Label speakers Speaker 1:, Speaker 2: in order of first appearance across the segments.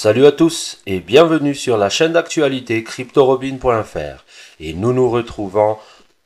Speaker 1: Salut à tous et bienvenue sur la chaîne d'actualité CryptoRobin.fr et nous nous retrouvons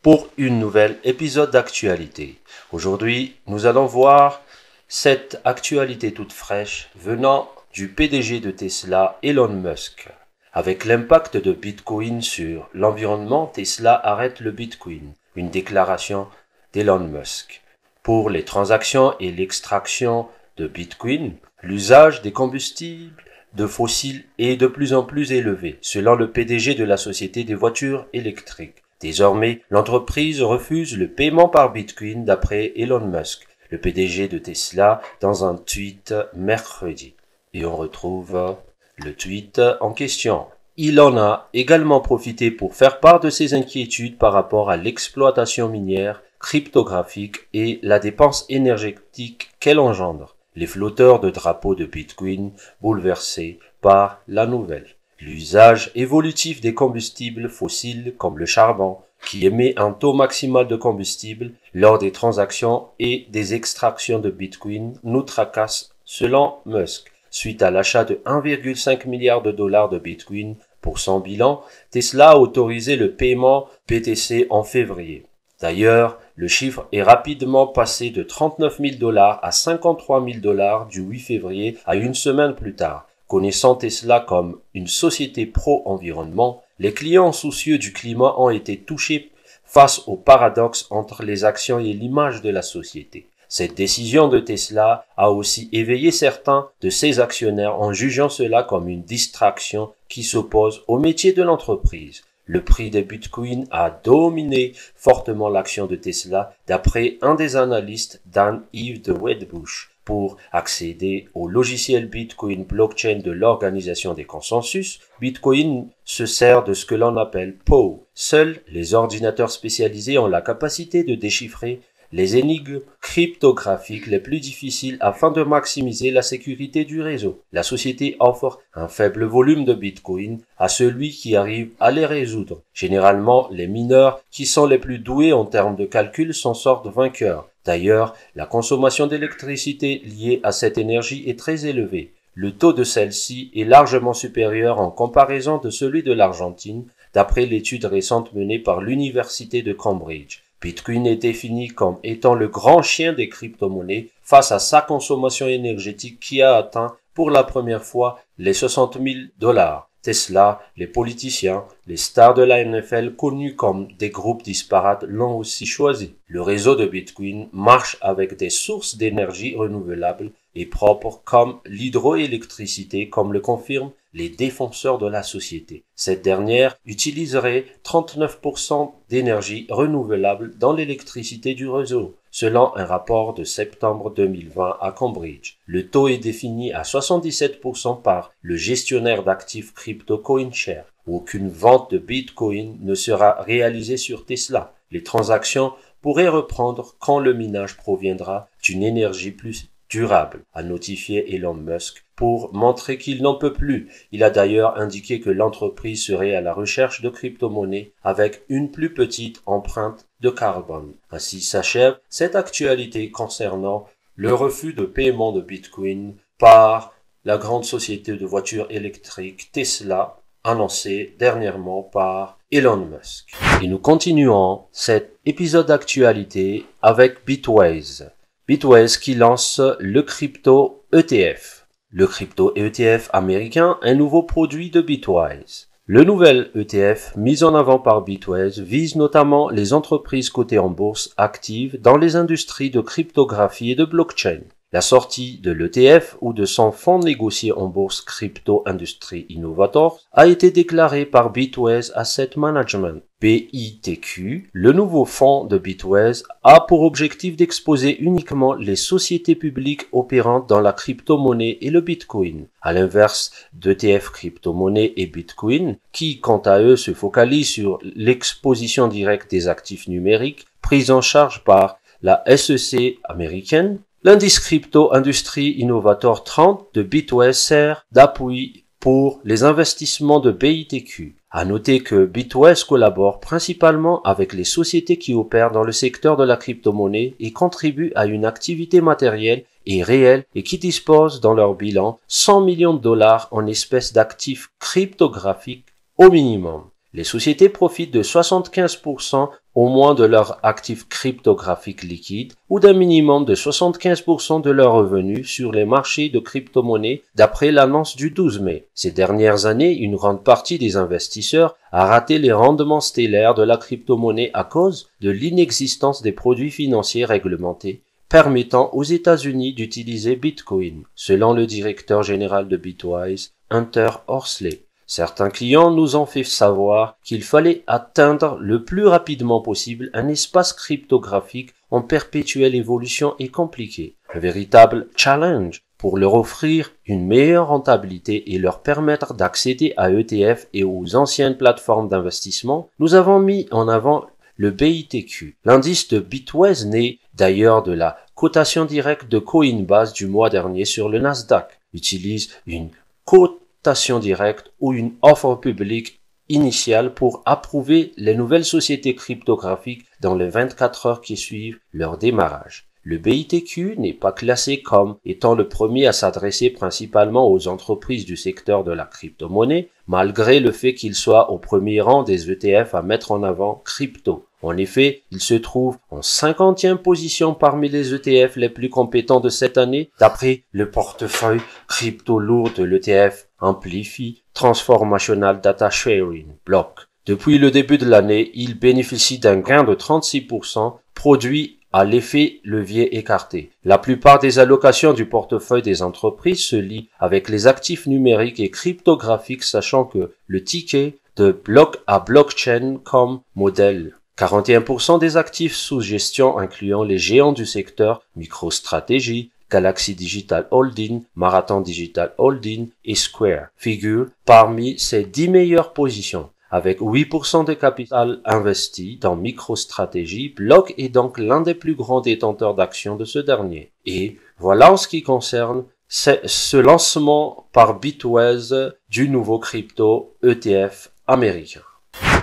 Speaker 1: pour une nouvelle épisode d'actualité. Aujourd'hui, nous allons voir cette actualité toute fraîche venant du PDG de Tesla, Elon Musk. Avec l'impact de Bitcoin sur l'environnement, Tesla arrête le Bitcoin, une déclaration d'Elon Musk. Pour les transactions et l'extraction de Bitcoin, l'usage des combustibles de fossiles est de plus en plus élevé, selon le PDG de la société des voitures électriques. Désormais, l'entreprise refuse le paiement par Bitcoin d'après Elon Musk, le PDG de Tesla, dans un tweet mercredi. Et on retrouve le tweet en question. Il en a également profité pour faire part de ses inquiétudes par rapport à l'exploitation minière, cryptographique et la dépense énergétique qu'elle engendre. Les flotteurs de drapeaux de Bitcoin bouleversés par la nouvelle. L'usage évolutif des combustibles fossiles comme le charbon, qui émet un taux maximal de combustible lors des transactions et des extractions de Bitcoin, nous tracasse selon Musk. Suite à l'achat de 1,5 milliard de dollars de Bitcoin pour son bilan, Tesla a autorisé le paiement BTC en février. D'ailleurs, le chiffre est rapidement passé de 39 000 dollars à 53 000 dollars du 8 février à une semaine plus tard. Connaissant Tesla comme une société pro-environnement, les clients soucieux du climat ont été touchés face au paradoxe entre les actions et l'image de la société. Cette décision de Tesla a aussi éveillé certains de ses actionnaires en jugeant cela comme une distraction qui s'oppose au métier de l'entreprise. Le prix des bitcoins a dominé fortement l'action de Tesla d'après un des analystes Dan-Yves de Wedbush. Pour accéder au logiciel Bitcoin blockchain de l'Organisation des consensus, Bitcoin se sert de ce que l'on appelle POW. Seuls les ordinateurs spécialisés ont la capacité de déchiffrer les énigmes cryptographiques les plus difficiles afin de maximiser la sécurité du réseau. La société offre un faible volume de Bitcoin à celui qui arrive à les résoudre. Généralement, les mineurs qui sont les plus doués en termes de calcul s'en sortent vainqueurs. D'ailleurs, la consommation d'électricité liée à cette énergie est très élevée. Le taux de celle-ci est largement supérieur en comparaison de celui de l'Argentine, d'après l'étude récente menée par l'Université de Cambridge. Bitcoin est défini comme étant le grand chien des crypto-monnaies face à sa consommation énergétique qui a atteint pour la première fois les 60 000 dollars. Tesla, les politiciens, les stars de la NFL connus comme des groupes disparates l'ont aussi choisi. Le réseau de Bitcoin marche avec des sources d'énergie renouvelables et propres comme l'hydroélectricité, comme le confirment les défenseurs de la société. Cette dernière utiliserait 39% d'énergie renouvelable dans l'électricité du réseau, selon un rapport de septembre 2020 à Cambridge. Le taux est défini à 77% par le gestionnaire d'actifs crypto CoinShare. Aucune vente de Bitcoin ne sera réalisée sur Tesla. Les transactions pourraient reprendre quand le minage proviendra d'une énergie plus durable, a notifié Elon Musk pour montrer qu'il n'en peut plus. Il a d'ailleurs indiqué que l'entreprise serait à la recherche de crypto-monnaies avec une plus petite empreinte de carbone. Ainsi s'achève cette actualité concernant le refus de paiement de Bitcoin par la grande société de voitures électriques Tesla, annoncé dernièrement par Elon Musk. Et nous continuons cet épisode d'actualité avec Bitwise. Bitwise qui lance le crypto ETF. Le crypto ETF américain, un nouveau produit de Bitwise. Le nouvel ETF mis en avant par Bitwise vise notamment les entreprises cotées en bourse actives dans les industries de cryptographie et de blockchain. La sortie de l'ETF ou de son fonds négocié en bourse Crypto Industry Innovators a été déclarée par Bitwise Asset Management. BITQ, le nouveau fonds de Bitwise, a pour objectif d'exposer uniquement les sociétés publiques opérantes dans la crypto-monnaie et le Bitcoin. À l'inverse d'ETF crypto-monnaie et Bitcoin, qui quant à eux se focalisent sur l'exposition directe des actifs numériques pris en charge par la SEC américaine, l'indice Crypto Industry Innovator 30 de Bitwise sert d'appui pour les investissements de BITQ. À noter que Bitwise collabore principalement avec les sociétés qui opèrent dans le secteur de la crypto-monnaie et contribue à une activité matérielle et réels et qui disposent dans leur bilan 100 millions de dollars en espèces d'actifs cryptographiques au minimum. Les sociétés profitent de 75% au moins de leurs actifs cryptographiques liquides ou d'un minimum de 75% de leurs revenus sur les marchés de crypto-monnaies d'après l'annonce du 12 mai. Ces dernières années, une grande partie des investisseurs a raté les rendements stellaires de la crypto-monnaie à cause de l'inexistence des produits financiers réglementés permettant aux États-Unis d'utiliser Bitcoin, selon le directeur général de Bitwise, Hunter Horsley. Certains clients nous ont fait savoir qu'il fallait atteindre le plus rapidement possible un espace cryptographique en perpétuelle évolution et compliqué. Un véritable challenge pour leur offrir une meilleure rentabilité et leur permettre d'accéder à ETF et aux anciennes plateformes d'investissement, nous avons mis en avant le BITQ. L'indice de Bitwise né d'ailleurs de la cotation directe de Coinbase du mois dernier sur le Nasdaq utilise une cotation directe ou une offre publique initiale pour approuver les nouvelles sociétés cryptographiques dans les 24 heures qui suivent leur démarrage. Le BITQ n'est pas classé comme étant le premier à s'adresser principalement aux entreprises du secteur de la crypto-monnaie, malgré le fait qu'il soit au premier rang des ETF à mettre en avant crypto. En effet, il se trouve en 50e position parmi les ETF les plus compétents de cette année, d'après le portefeuille crypto lourd de l'ETF Amplify Transformational Data Sharing Block. Depuis le début de l'année, il bénéficie d'un gain de 36% produit à l'effet levier écarté. La plupart des allocations du portefeuille des entreprises se lient avec les actifs numériques et cryptographiques, sachant que le ticket de bloc à blockchain comme modèle. 41% des actifs sous gestion incluant les géants du secteur MicroStrategy, Galaxy Digital Holding, Marathon Digital Holding et Square figurent parmi ces 10 meilleures positions. Avec 8% de capital investi dans MicroStrategy, Block est donc l'un des plus grands détenteurs d'actions de ce dernier. Et voilà en ce qui concerne ce lancement par Bitwise du nouveau crypto ETF américain.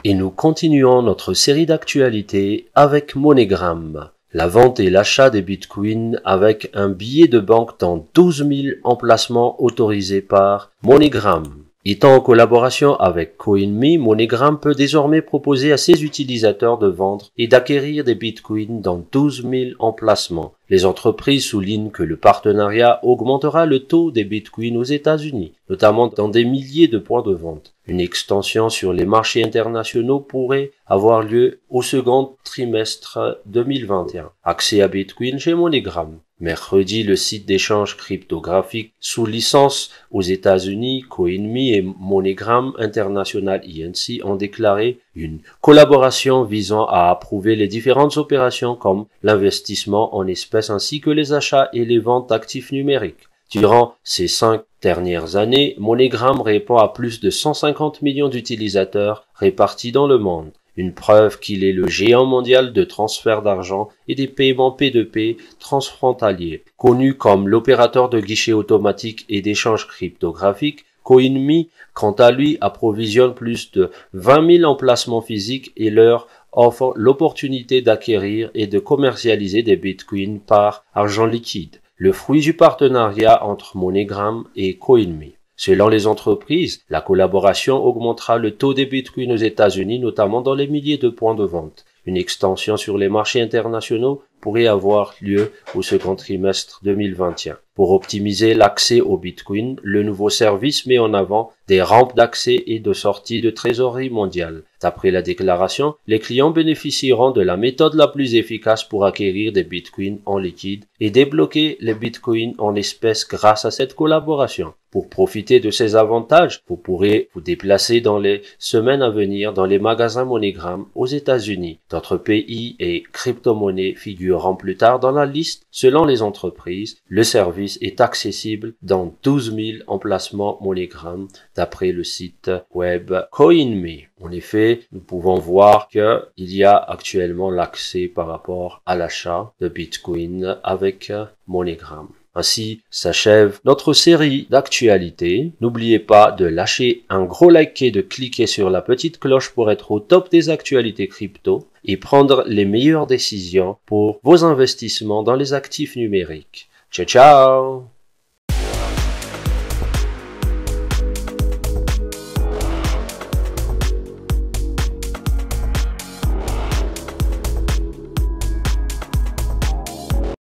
Speaker 1: Et nous continuons notre série d'actualités avec MoneyGram. La vente et l'achat des bitcoins avec un billet de banque dans 12 000 emplacements autorisés par MoneyGram. Étant en collaboration avec CoinMe, MoneyGram peut désormais proposer à ses utilisateurs de vendre et d'acquérir des bitcoins dans 12 000 emplacements. Les entreprises soulignent que le partenariat augmentera le taux des bitcoins aux États-Unis, notamment dans des milliers de points de vente. Une extension sur les marchés internationaux pourrait avoir lieu au second trimestre 2021. Accès à Bitcoin chez MoneyGram. Mercredi, le site d'échange cryptographique sous licence aux États-Unis, CoinMe et MoneyGram International Inc. ont déclaré une collaboration visant à approuver les différentes opérations comme l'investissement en espèces ainsi que les achats et les ventes d'actifs numériques. Durant ces 5 dernières années, MoneyGram répond à plus de 150 millions d'utilisateurs répartis dans le monde. Une preuve qu'il est le géant mondial de transfert d'argent et des paiements P2P transfrontaliers. Connu comme l'opérateur de guichet automatique et d'échange cryptographique, CoinMe, quant à lui, approvisionne plus de 20 000 emplacements physiques et leur offre l'opportunité d'acquérir et de commercialiser des bitcoins par argent liquide, le fruit du partenariat entre MoneyGram et CoinMe. Selon les entreprises, la collaboration augmentera le taux des bitcoins aux États-Unis, notamment dans les milliers de points de vente. Une extension sur les marchés internationaux pourrait avoir lieu au second trimestre 2021. Pour optimiser l'accès au Bitcoin, le nouveau service met en avant des rampes d'accès et de sortie de trésorerie mondiale. D'après la déclaration, les clients bénéficieront de la méthode la plus efficace pour acquérir des Bitcoins en liquide et débloquer les Bitcoins en espèces grâce à cette collaboration. Pour profiter de ces avantages, vous pourrez vous déplacer dans les semaines à venir dans les magasins MoneyGram aux États-Unis. D'autres pays et crypto-monnaies figureront plus tard dans la liste. Selon les entreprises, le service est accessible dans 12 000 emplacements MoneyGram d'après le site web CoinMe. En effet, nous pouvons voir qu'il y a actuellement l'accès par rapport à l'achat de Bitcoin avec MoneyGram. Ainsi s'achève notre série d'actualités. N'oubliez pas de lâcher un gros like et de cliquer sur la petite cloche pour être au top des actualités crypto et prendre les meilleures décisions pour vos investissements dans les actifs numériques. Ciao, ciao!